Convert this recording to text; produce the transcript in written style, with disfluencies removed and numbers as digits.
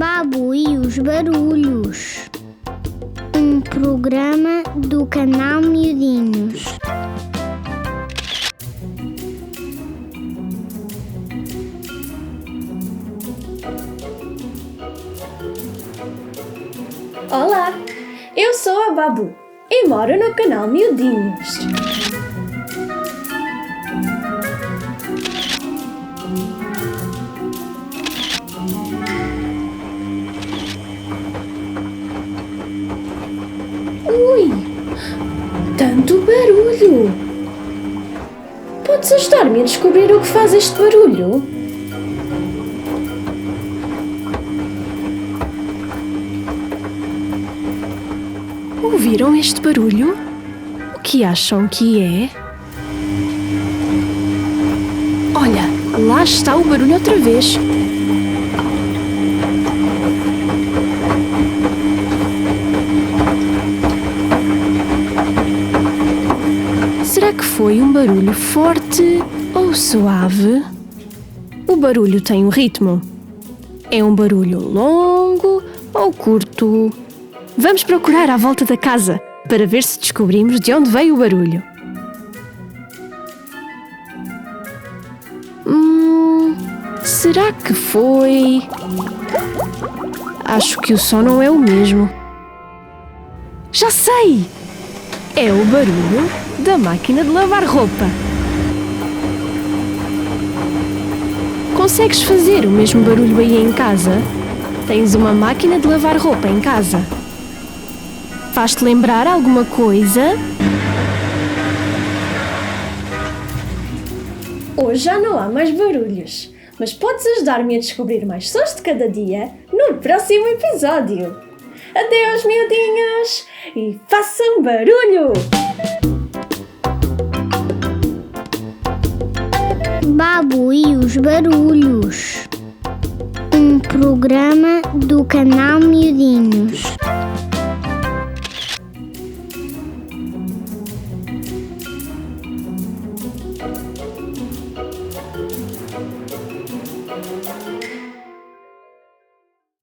Babu e os Barulhos, um programa do canal Miudinhos. Olá, eu sou a Babu e moro no canal Miudinhos. Ui, tanto barulho! Podes ajudar-me a descobrir o que faz este barulho? Ouviram este barulho? O que acham que é? Olha, lá está o barulho outra vez. Será que foi um barulho forte ou suave? O barulho tem um ritmo. É um barulho longo ou curto? Vamos procurar à volta da casa para ver se descobrimos de onde veio o barulho. Será que foi? Acho que o som não é o mesmo. Já sei! É o barulho da máquina de lavar roupa. Consegues fazer o mesmo barulho aí em casa? Tens uma máquina de lavar roupa em casa? Faz-te lembrar alguma coisa? Hoje já não há mais barulhos, mas podes ajudar-me a descobrir mais sons de cada dia no próximo episódio. Adeus, miudinhos, e façam barulho! Babu e os Barulhos, um programa do canal Miudinhos.